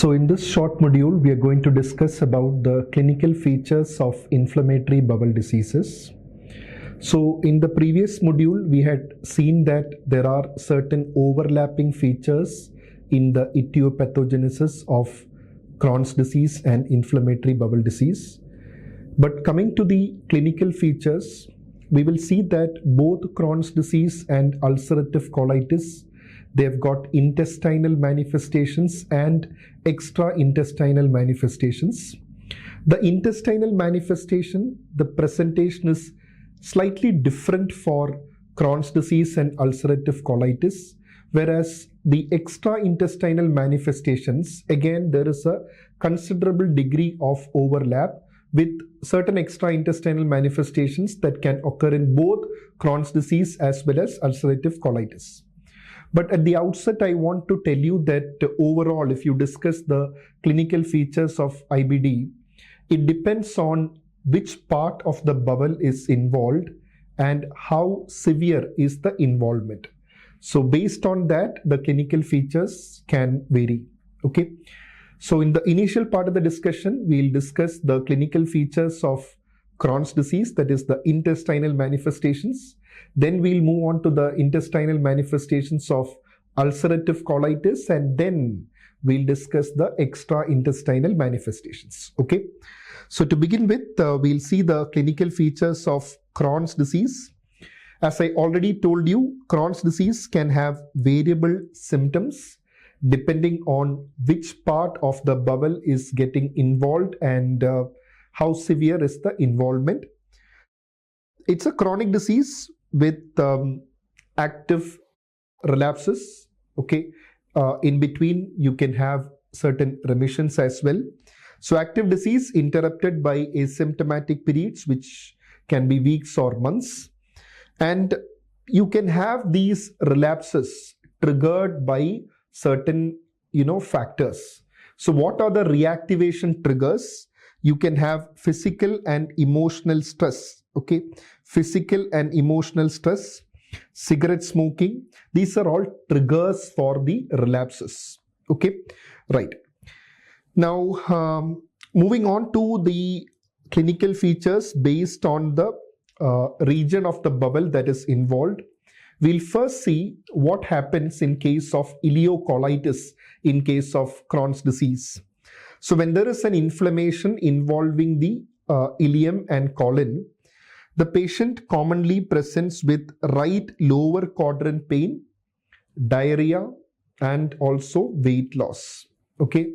So in this short module, we are going to discuss about the clinical features of inflammatory bowel diseases. So in the previous module, we had seen that there are certain overlapping features in the etiopathogenesis of Crohn's disease and inflammatory bowel disease. But coming to the clinical features, we will see that both Crohn's disease and ulcerative colitis, they've got intestinal manifestations and extraintestinal manifestations. The intestinal manifestation, the presentation is slightly different for Crohn's disease and ulcerative colitis, whereas the extraintestinal manifestations, again, there is a considerable degree of overlap with certain extraintestinal manifestations that can occur in both Crohn's disease as well as ulcerative colitis. But at the outset, I want to tell you that overall, if you discuss the clinical features of IBD, it depends on which part of the bowel is involved and how severe is the involvement. So based on that, the clinical features can vary. Okay. So in the initial part of the discussion, we'll discuss the clinical features of Crohn's disease, that is the intestinal manifestations. Then we'll move on to the intestinal manifestations of ulcerative colitis, and then we'll discuss the extraintestinal manifestations. Okay. So to begin with, we'll see the clinical features of Crohn's disease. As I already told you, Crohn's disease can have variable symptoms depending on which part of the bowel is getting involved and how severe is the involvement. It's a chronic disease with active relapses. Okay, in between you can have certain remissions as well. So active disease interrupted by asymptomatic periods, which can be weeks or months, and you can have these relapses triggered by certain factors. So what are the reactivation triggers? You can have physical and emotional stress. Okay, physical and emotional stress, cigarette smoking, these are all triggers for the relapses. Okay, right. Now moving on to the clinical features based on the region of the bowel that is involved. We'll first see what happens in case of ileocolitis in case of Crohn's disease. So when there is an inflammation involving the ileum and colon, the patient commonly presents with right lower quadrant pain, diarrhea, and also weight loss. Okay,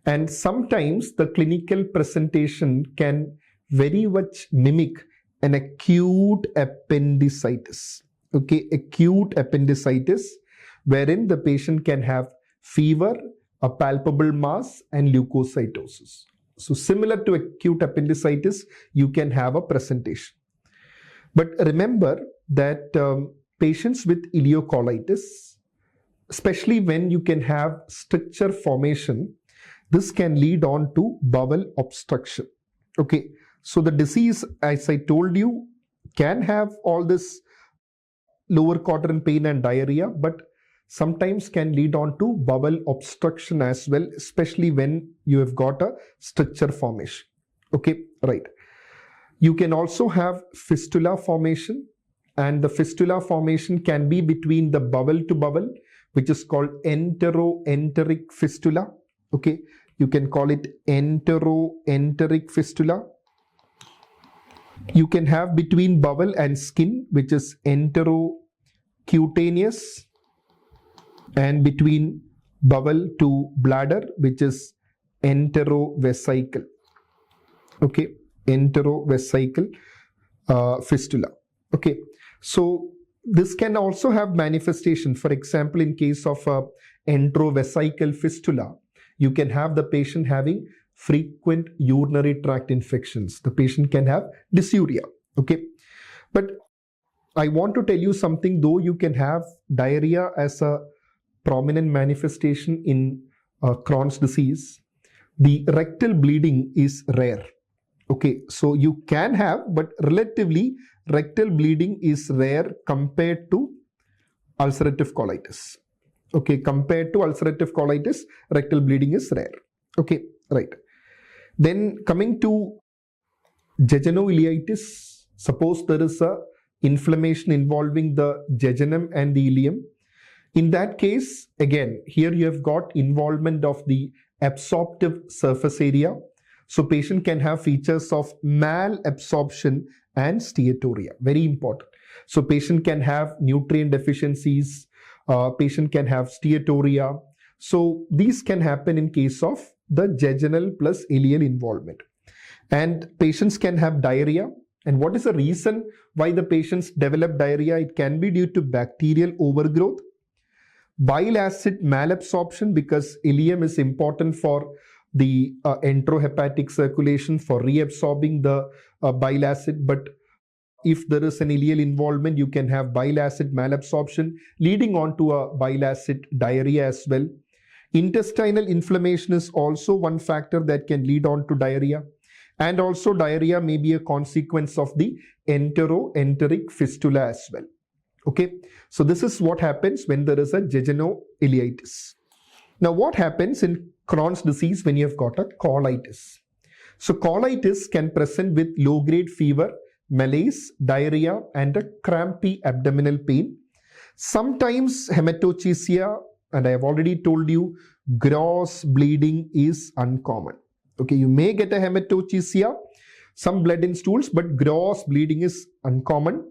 and sometimes the clinical presentation can very much mimic an acute appendicitis. Okay, acute appendicitis, wherein the patient can have fever, a palpable mass, and leukocytosis. So similar to acute appendicitis, you can have a presentation. But remember that patients with ileocolitis, especially when you can have stricture formation, this can lead on to bowel obstruction. Okay, so the disease, as I told you, can have all this lower quadrant pain and diarrhea, but sometimes can lead on to bowel obstruction as well, especially when you have got a stricture formation. Okay, right. You can also have fistula formation, and the fistula formation can be between the bowel to bowel, which is called enteroenteric fistula. Okay, you can call it enteroenteric fistula. You can have between bowel and skin, which is enterocutaneous, and between bowel to bladder, which is enterovesical. Okay, enterovesical fistula. Okay, so this can also have manifestation. For example, in case of enterovesical fistula, you can have the patient having frequent urinary tract infections. The patient can have dysuria. Okay, but I want to tell you something. Though you can have diarrhea as a prominent manifestation in Crohn's disease, the rectal bleeding is rare. Okay, so you can have, but relatively rectal bleeding is rare compared to ulcerative colitis. Okay, compared to ulcerative colitis, rectal bleeding is rare. Okay, right. Then coming to jejunoileitis, suppose there is a inflammation involving the jejunum and the ileum. In that case, again, here you have got involvement of the absorptive surface area. So patient can have features of malabsorption and steatorrhea. Very important. So patient can have nutrient deficiencies, patient can have steatorrhea. So these can happen in case of the jejunal plus ileal involvement. And patients can have diarrhea. And what is the reason why the patients develop diarrhea? It can be due to bacterial overgrowth, bile acid malabsorption, because ileum is important for the enterohepatic circulation, for reabsorbing the bile acid. But if there is an ileal involvement, you can have bile acid malabsorption leading on to a bile acid diarrhea as well. Intestinal inflammation is also one factor that can lead on to diarrhea. And also diarrhea may be a consequence of the enteroenteric fistula as well. Okay, so this is what happens when there is a jejunoileitis. Now what happens in Crohn's disease when you have got a colitis? So colitis can present with low-grade fever, malaise, diarrhea, and a crampy abdominal pain. Sometimes hematochezia, and I have already told you, gross bleeding is uncommon. Okay, you may get a hematochezia, some blood in stools, but gross bleeding is uncommon.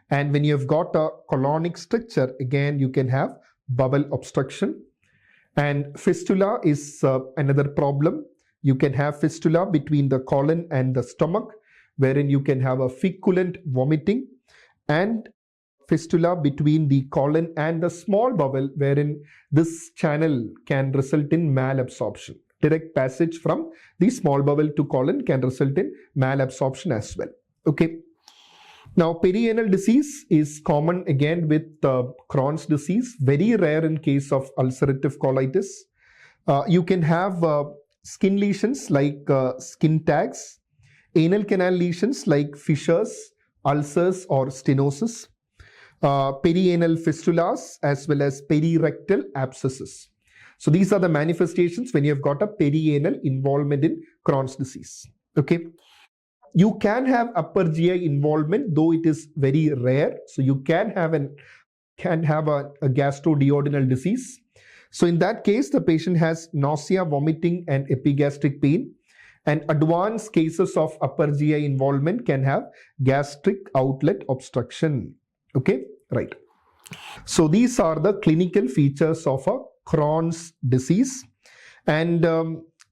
And when you have got a colonic stricture, again, you can have bowel obstruction. And fistula is another problem. You can have fistula between the colon and the stomach, wherein you can have a feculent vomiting, and fistula between the colon and the small bowel, wherein this channel can result in malabsorption. Direct passage from the small bowel to colon can result in malabsorption as well. Okay. Now, perianal disease is common again with Crohn's disease, very rare in case of ulcerative colitis. You can have skin lesions like skin tags, anal canal lesions like fissures, ulcers or stenosis, perianal fistulas as well as perirectal abscesses. So these are the manifestations when you have got a perianal involvement in Crohn's disease. Okay. You can have upper GI involvement, though it is very rare. So you can have a gastroduodenal disease. So in that case, the patient has nausea, vomiting, and epigastric pain. And advanced cases of upper GI involvement can have gastric outlet obstruction. Okay, right. So these are the clinical features of a Crohn's disease. And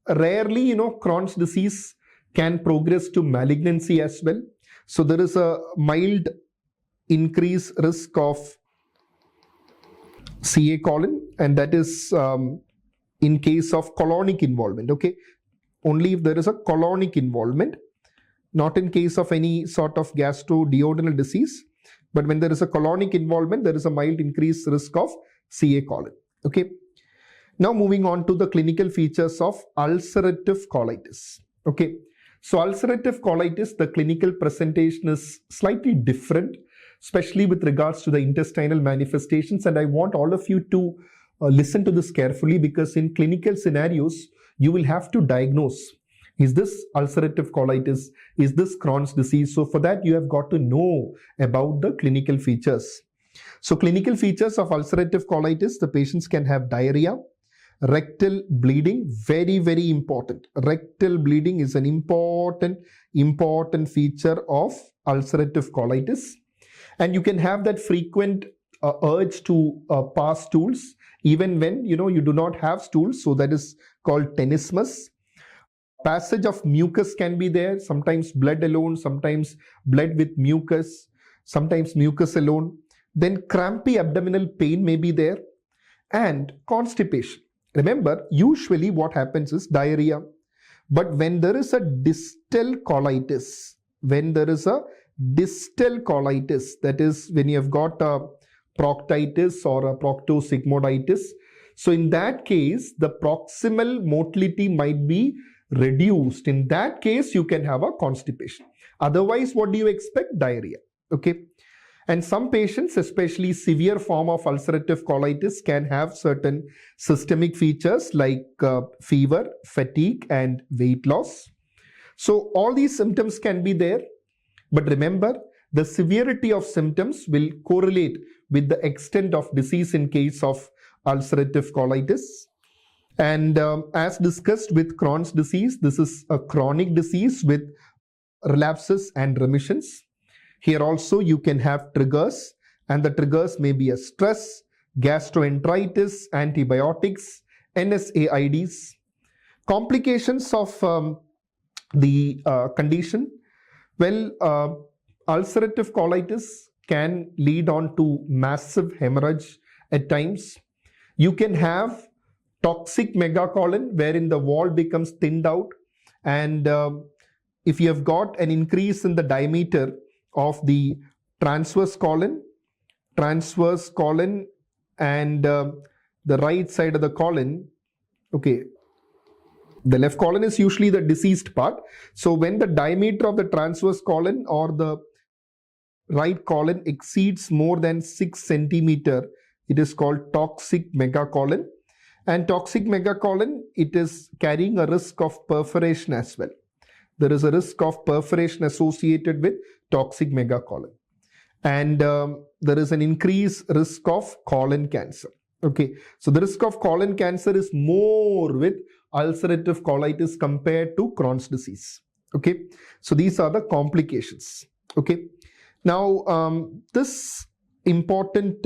rarely, Crohn's disease can progress to malignancy as well. So there is a mild increased risk of CA colon, and that is in case of colonic involvement. Okay, only if there is a colonic involvement, not in case of any sort of gastroduodenal disease, but when there is a colonic involvement, there is a mild increased risk of CA colon. Okay, now moving on to the clinical features of ulcerative colitis. Okay, so ulcerative colitis, the clinical presentation is slightly different, especially with regards to the intestinal manifestations. And I want all of you to listen to this carefully, because in clinical scenarios, you will have to diagnose, is this ulcerative colitis? Is this Crohn's disease? So for that, you have got to know about the clinical features. So clinical features of ulcerative colitis, the patients can have diarrhea, rectal bleeding, very, very important. Rectal bleeding is an important feature of ulcerative colitis. And you can have that frequent urge to pass stools, even when you do not have stools. So that is called tenesmus. Passage of mucus can be there, sometimes blood alone, sometimes blood with mucus, sometimes mucus alone. Then crampy abdominal pain may be there, and constipation. Remember, usually what happens is diarrhea. But when there is a distal colitis, that is when you have got a proctitis or a proctosigmoiditis, so in that case, the proximal motility might be reduced. In that case, you can have a constipation. Otherwise, what do you expect? Diarrhea. Okay. And some patients, especially severe form of ulcerative colitis, can have certain systemic features like fever, fatigue, and weight loss. So all these symptoms can be there, but remember, the severity of symptoms will correlate with the extent of disease in case of ulcerative colitis. And as discussed with Crohn's disease, this is a chronic disease with relapses and remissions. Here also you can have triggers, and the triggers may be a stress, gastroenteritis, antibiotics, NSAIDs. Complications of the condition, well, ulcerative colitis can lead on to massive hemorrhage at times. You can have toxic megacolon wherein the wall becomes thinned out, and if you have got an increase in the diameter of the transverse colon and the right side of the colon, okay, the left colon is usually the diseased part. So when the diameter of the transverse colon or the right colon exceeds more than 6 centimeter, it is called toxic megacolon. And toxic megacolon, it is carrying a risk of perforation as well. There is a risk of perforation associated with toxic megacolon. And there is an increased risk of colon cancer. Okay, so the risk of colon cancer is more with ulcerative colitis compared to Crohn's disease. Okay, so these are the complications. Okay, now this important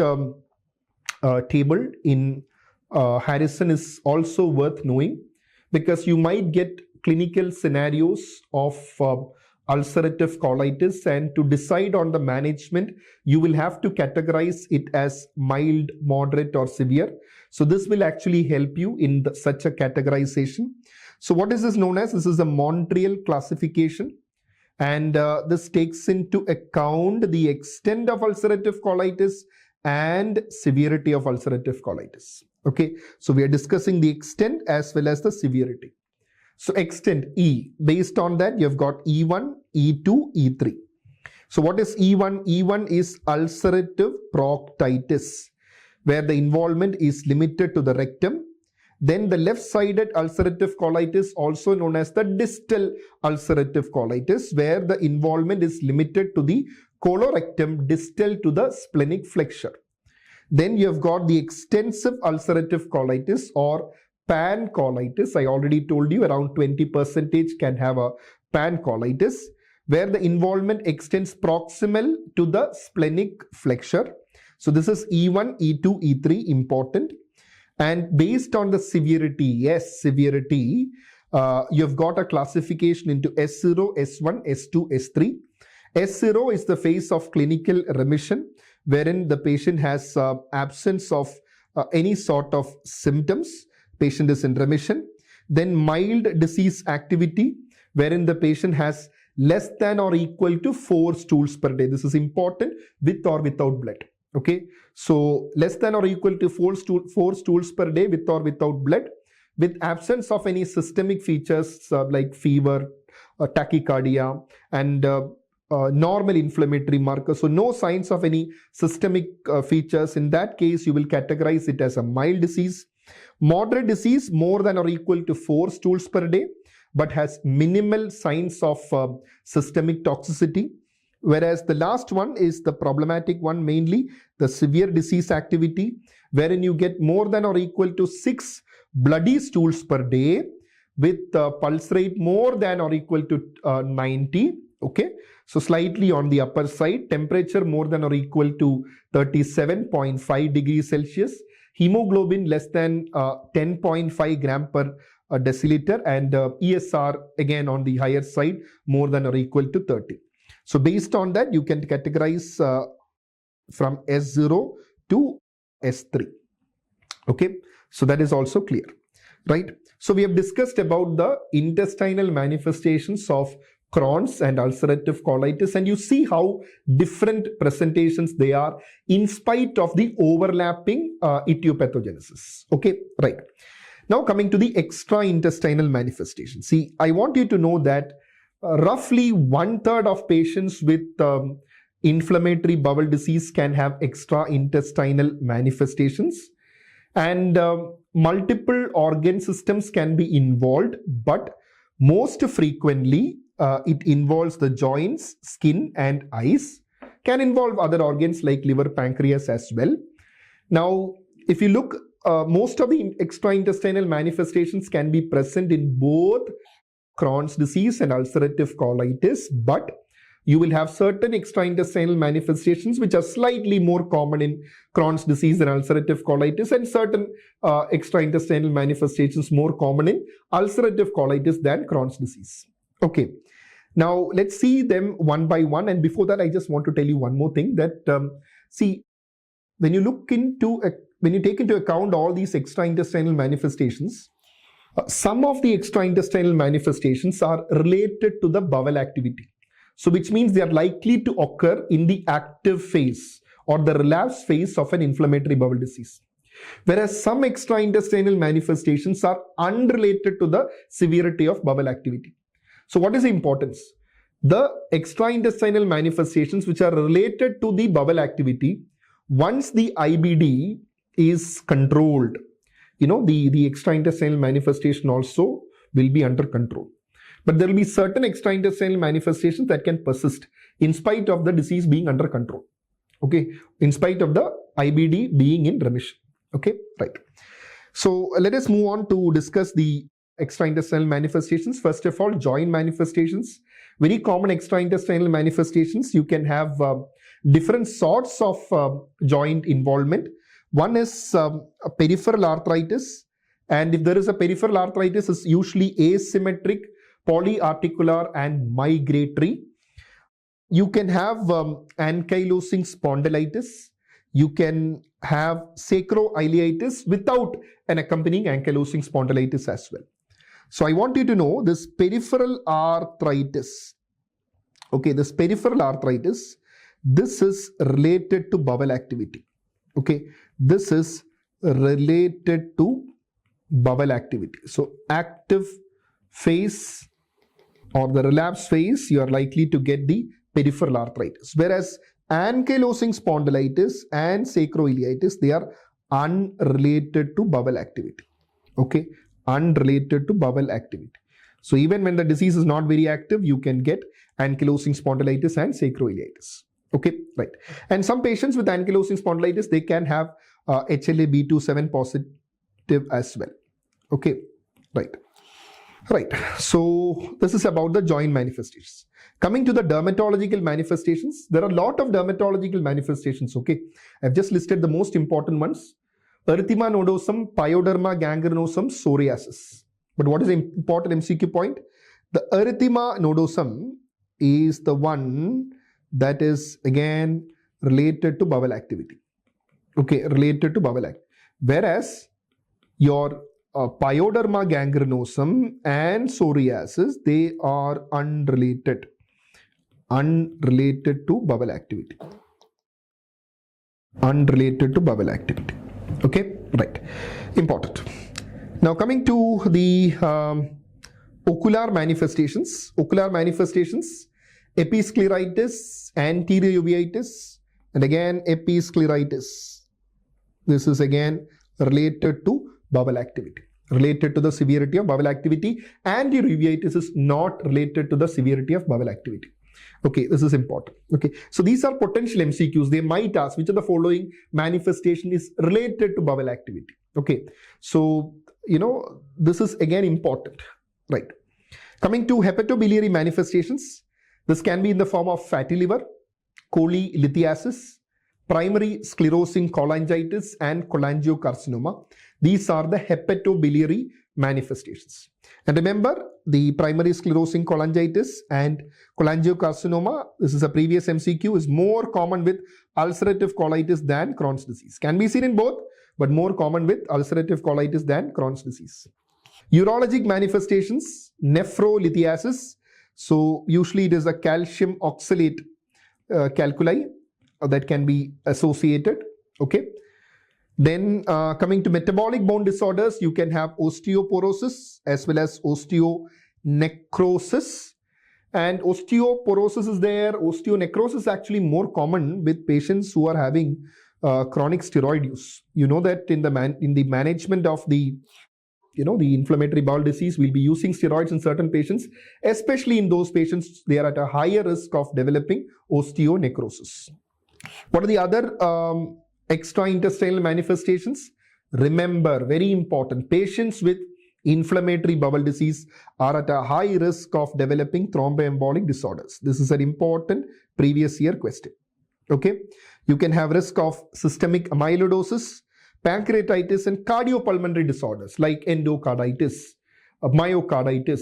table in Harrison is also worth knowing, because you might get clinical scenarios of ulcerative colitis, and to decide on the management, you will have to categorize it as mild, moderate, or severe. So this will actually help you in such a categorization. So what is this known as? This is a Montreal classification, and this takes into account the extent of ulcerative colitis and severity of ulcerative colitis. Okay, so we are discussing the extent as well as the severity. So extent E, based on that you have got E1, E2, E3. So what is E1? E1 is ulcerative proctitis, where the involvement is limited to the rectum. Then the left-sided ulcerative colitis, also known as the distal ulcerative colitis, where the involvement is limited to the colorectum distal to the splenic flexure. Then you have got the extensive ulcerative colitis or Pancolitis. I already told you around 20% can have a Pancolitis, where the involvement extends proximal to the splenic flexure. So this is E1, E2, E3, important. And based on the severity, yes, severity, you have got a classification into S0, S1, S2, S3. S0 is the phase of clinical remission, wherein the patient has absence of any sort of symptoms. Patient is in remission. Then mild disease activity, wherein the patient has less than or equal to 4 stools per day. This is important, with or without blood. Okay, so less than or equal to 4 stools per day with or without blood, with absence of any systemic features like fever, tachycardia, and normal inflammatory markers. So no signs of any systemic features. In that case, you will categorize it as a mild disease. Moderate disease, more than or equal to 4 stools per day, but has minimal signs of systemic toxicity. Whereas the last one is the problematic one, mainly the severe disease activity, wherein you get more than or equal to 6 bloody stools per day with pulse rate more than or equal to 90. Okay, so slightly on the upper side, temperature more than or equal to 37.5 degrees Celsius, hemoglobin less than 10.5 gram per deciliter, and ESR again on the higher side, more than or equal to 30. So based on that, you can categorize from S0 to S3. Okay, so that is also clear, right? So we have discussed about the intestinal manifestations of Crohn's and ulcerative colitis, and you see how different presentations they are in spite of the overlapping etiopathogenesis. Okay, right. Now coming to the extraintestinal manifestation. See, I want you to know that roughly 1/3 of patients with inflammatory bowel disease can have extraintestinal manifestations, and multiple organ systems can be involved, but most frequently it involves the joints, skin and eyes. Can involve other organs like liver, pancreas as well. Now, if you look, most of the extraintestinal manifestations can be present in both Crohn's disease and ulcerative colitis, but you will have certain extraintestinal manifestations which are slightly more common in Crohn's disease and ulcerative colitis, and certain extraintestinal manifestations more common in ulcerative colitis than Crohn's disease. Okay. Now, let's see them one by one. And before that, I just want to tell you one more thing that, see, when you take into account all these extraintestinal manifestations, some of the extraintestinal manifestations are related to the bowel activity. So, which means they are likely to occur in the active phase or the relapse phase of an inflammatory bowel disease. Whereas some extraintestinal manifestations are unrelated to the severity of bowel activity. So what is the importance? The extraintestinal manifestations which are related to the bowel activity, once the IBD is controlled, the extraintestinal manifestation also will be under control. But there will be certain extraintestinal manifestations that can persist in spite of the disease being under control. Okay, in spite of the IBD being in remission. Okay, right. So let us move on to discuss the extraintestinal manifestations. First of all, joint manifestations. Very common extraintestinal manifestations. You can have different sorts of joint involvement. One is a peripheral arthritis, and if there is a peripheral arthritis, it's usually asymmetric, polyarticular and migratory. You can have ankylosing spondylitis. You can have sacroiliitis without an accompanying ankylosing spondylitis as well. So I want you to know this peripheral arthritis. Okay, this peripheral arthritis, this is related to bowel activity. Okay, this is related to bowel activity. So active phase or the relapse phase, you are likely to get the peripheral arthritis. Whereas ankylosing spondylitis and sacroiliitis, they are unrelated to bowel activity. Okay, unrelated to bowel activity. So even when the disease is not very active, you can get ankylosing spondylitis and sacroiliitis. Okay, right. And some patients with ankylosing spondylitis, they can have HLA-B27 positive as well. Okay, right. Right. So this is about the joint manifestations. Coming to the dermatological manifestations, there are a lot of dermatological manifestations. Okay, I've just listed the most important ones. Erythema nodosum, pyoderma gangrenosum, psoriasis. But what is the important MCQ point? The erythema nodosum is the one that is again related to bowel activity. Okay, related to bowel activity. Whereas your pyoderma gangrenosum and psoriasis, they are unrelated to bowel activity. Unrelated to bowel activity. Okay, right. Important. Now coming to the ocular manifestations. Ocular manifestations, episcleritis, anterior-uveitis, and again episcleritis. This is again related to bowel activity, related to the severity of bowel activity. Anterior-uveitis is not related to the severity of bowel activity. Okay, this is important. Okay, so these are potential MCQs. They might ask which of the following manifestation is related to bowel activity. Okay, so this is again important, right? Coming to hepatobiliary manifestations, this can be in the form of fatty liver, cholelithiasis, primary sclerosing cholangitis, and cholangiocarcinoma. These are the hepatobiliary manifestations. And remember, the primary sclerosing cholangitis and cholangiocarcinoma, this is a previous MCQ, is more common with ulcerative colitis than Crohn's disease. Can be seen in both, but more common with ulcerative colitis than Crohn's disease. Urologic manifestations, nephrolithiasis. So usually it is a calcium oxalate calculi that can be associated. Okay. Then coming to metabolic bone disorders, you can have osteoporosis as well as osteonecrosis. And osteoporosis is there. Osteonecrosis is actually more common with patients who are having chronic steroid use. You know that in the management of the inflammatory bowel disease, we'll be using steroids in certain patients, especially in those patients, they are at a higher risk of developing osteonecrosis. What are the other extraintestinal manifestations? Remember, very important, patients with inflammatory bowel disease are at a high risk of developing thromboembolic disorders. This is an important previous year question. Okay, you can have risk of systemic amyloidosis, pancreatitis, and cardiopulmonary disorders like endocarditis, myocarditis.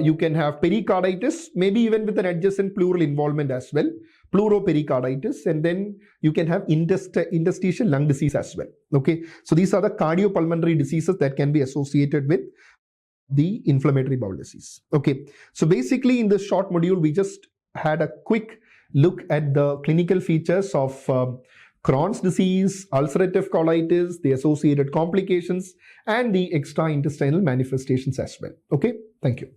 You can have pericarditis, maybe even with an adjacent pleural involvement as well, pleuropericarditis, and then you can have interstitial lung disease as well. Okay, so these are the cardiopulmonary diseases that can be associated with the inflammatory bowel disease. Okay, so basically in this short module, we just had a quick look at the clinical features of Crohn's disease, ulcerative colitis, the associated complications, and the extraintestinal manifestations as well. Okay, thank you.